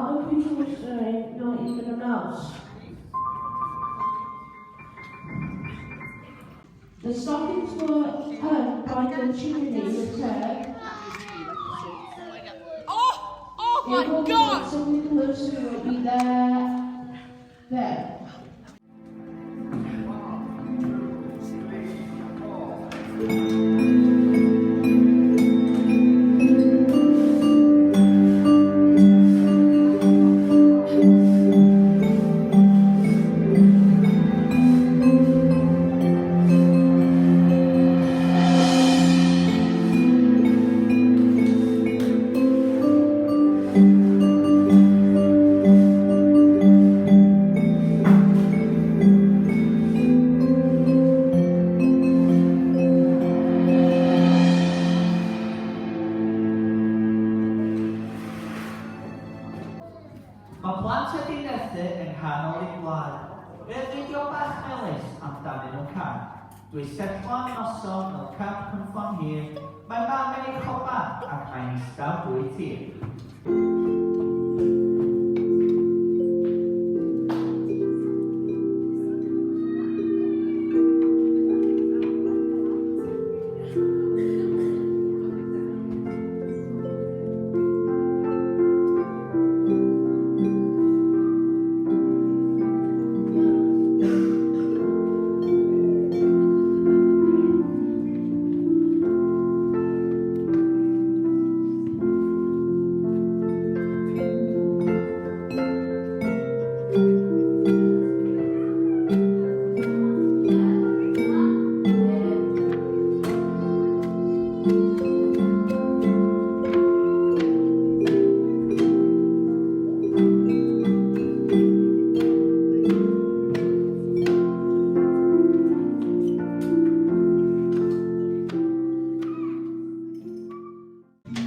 other creatures not even a mouse. The stockings were hung by the chimney return. Oh my God! Something closer would be there. Mae plant wedi nethu yng nghanol eu gwlad. Fe fideo bach melys amdanyn nhw'n can. Dwi setlo'n noson fel camp cynffon hir. Mae mam yn ei choban ac mae'n eistedd bwyd tir.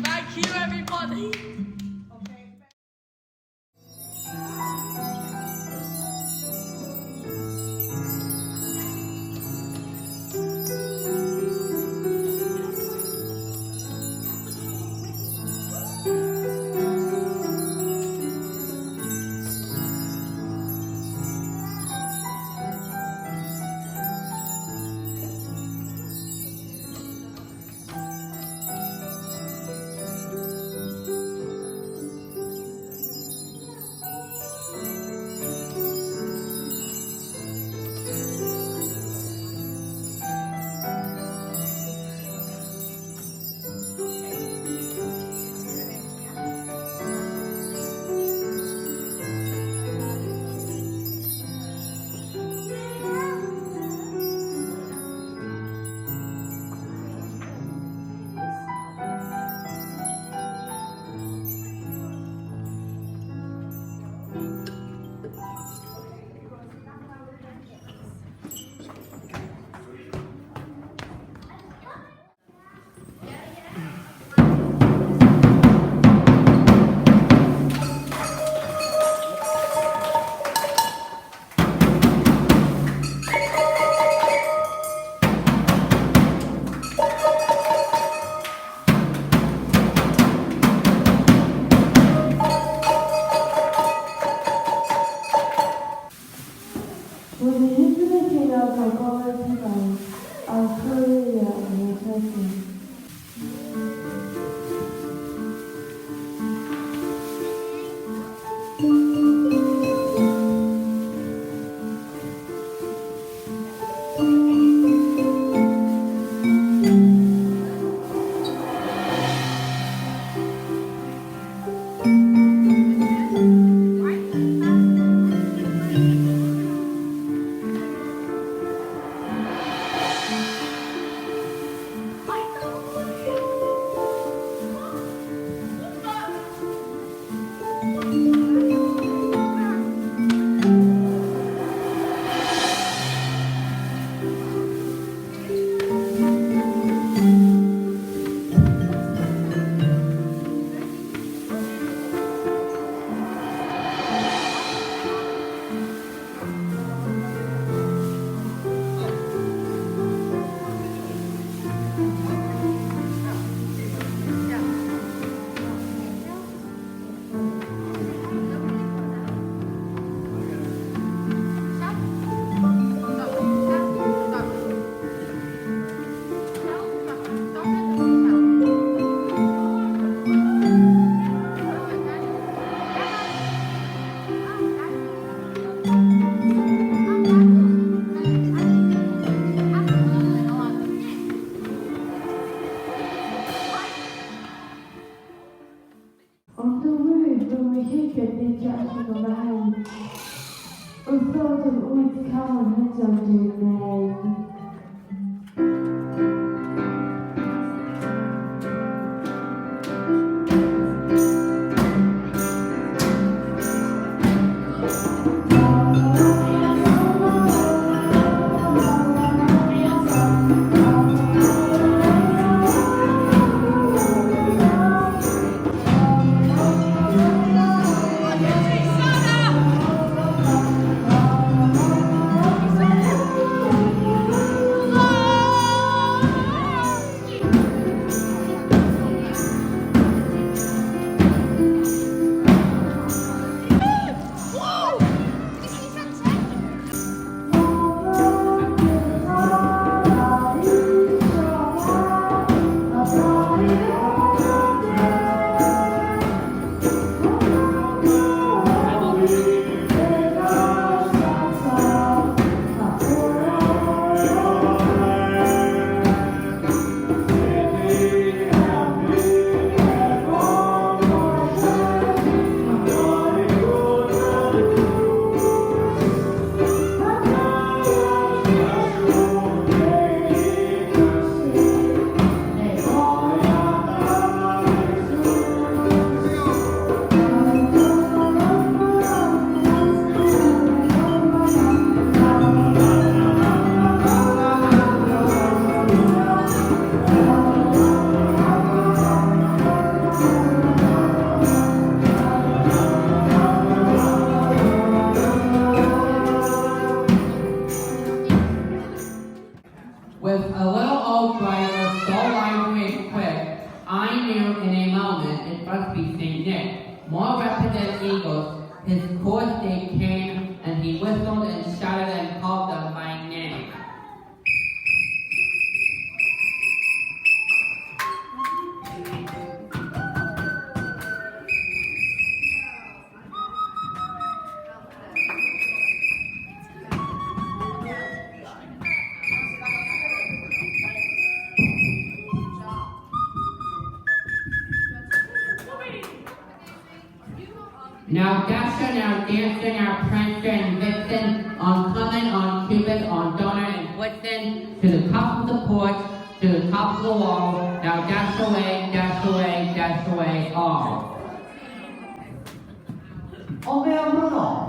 Thank you, everybody. down hands on your leg. With a little old driver so lively and quick, I knew in a moment it must be St. Nick. More rapid than eagles, his course they came, and he whistled and shouted and called them by name. Now Dasher, now Dancer, now Prancer and Vixen, on Comet, on Cupid, on Donner and Blitzen, to the top of the porch, to the top of the wall, now dash away, all. O mio Bruno!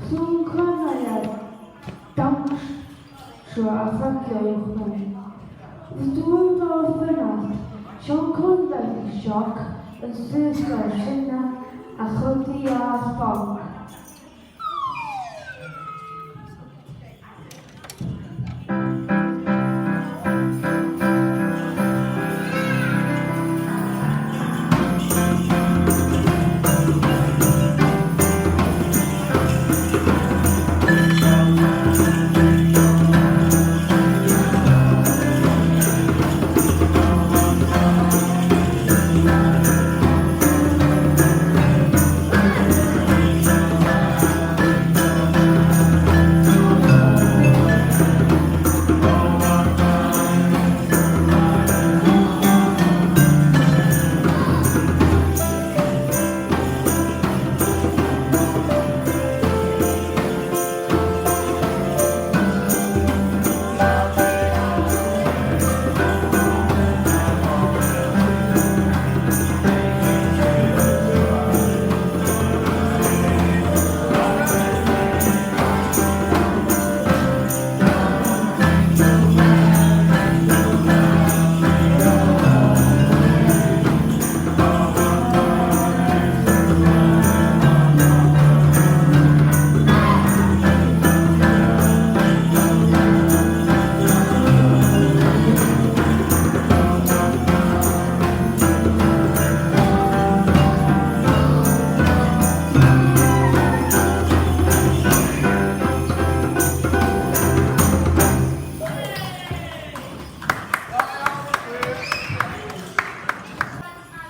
Toen kon hij dank zo afgekomen. Toen door vannacht, John kon dat shock een zuster zinnen en goed die afbank.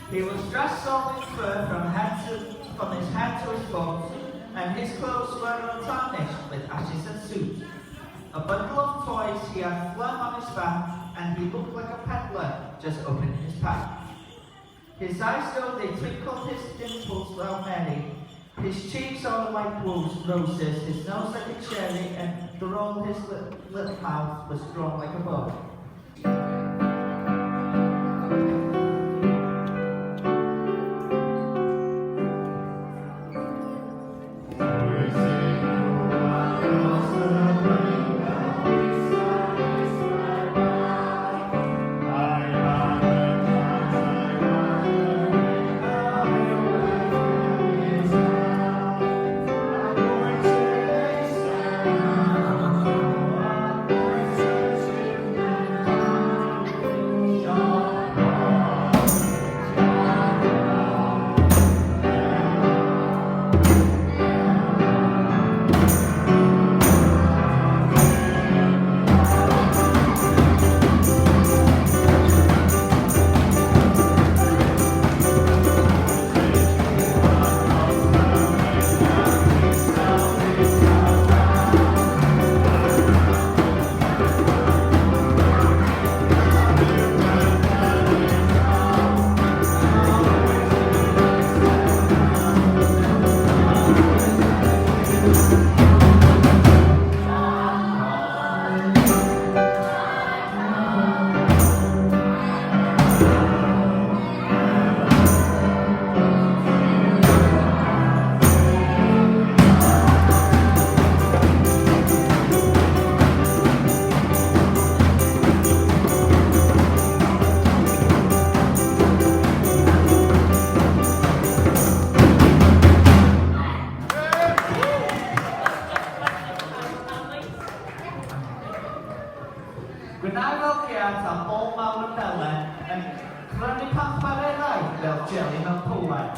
He was dressed all in fur from his head to his foot, and his clothes were untarnished with ashes and soot. A bundle of toys he had flung on his back, and he looked like a peddler just opening his pack. His eyes, though they twinkled, his dimples were merry. His cheeks all like roses, his nose like a cherry, and through all his little mouth was drawn like a bow. Gwnaed fel giat am ôl mawr y belen yn crynu pamper eraill fel jeli mewn pwlen.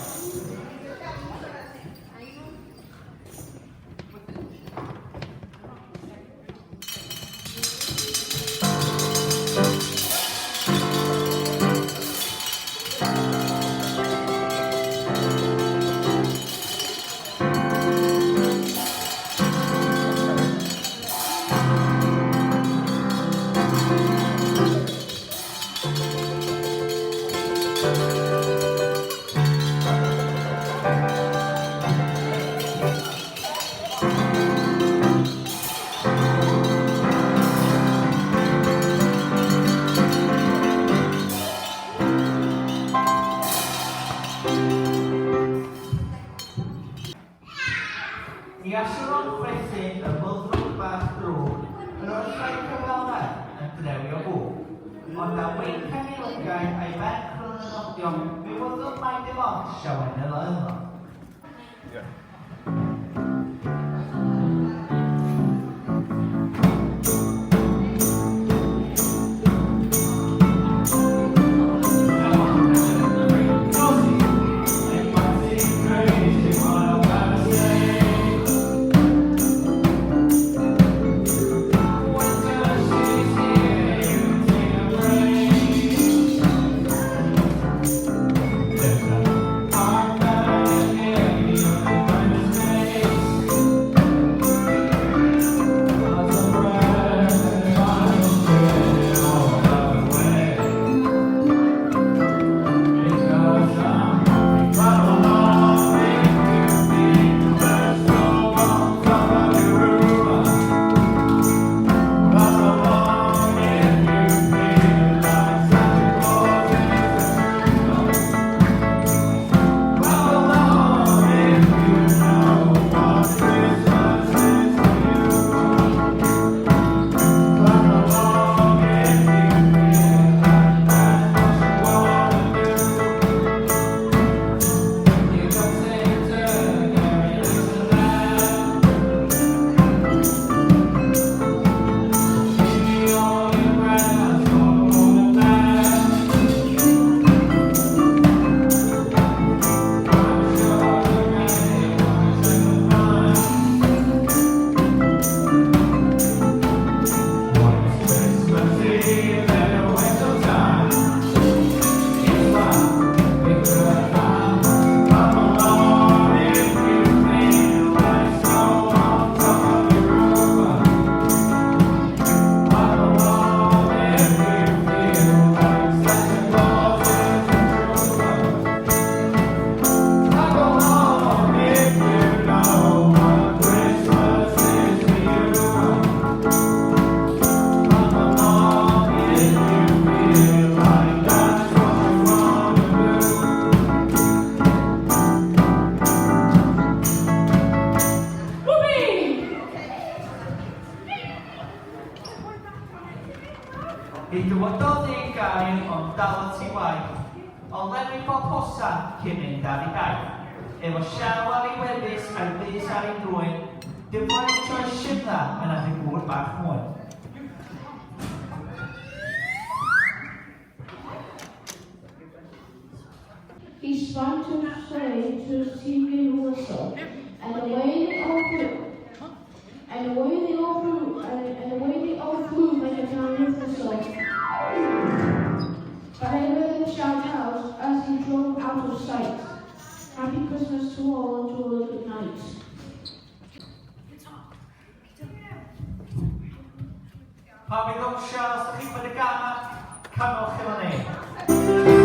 Cymeron chwythin y byddrwg bach drwg yn o'r llai cyflawnau yn drewio bwg. Ond a wein penilygau a'i ferch rhwng y nodion, mi wyddwn mai dim ond siawen y yno. I dywydodd ei gair ond dal at ei waith, ond lenwi bob hosan cyn mynd ar ei gair. Efo siaw ar ei wefus a'i bys ar ei drwyn, dim faint o'i shimna yn ar ei gŵr bach mwy. He spun to say to Stephen Wilson, and away they all flew. And away they all flew, and away they all flew like a magnificent. But I heard him shout out as he drove out of sight. Happy Christmas to all and to a good night. Pa bydd o'n siarad os ydych chi'n mynd y gama, canwch efo ni.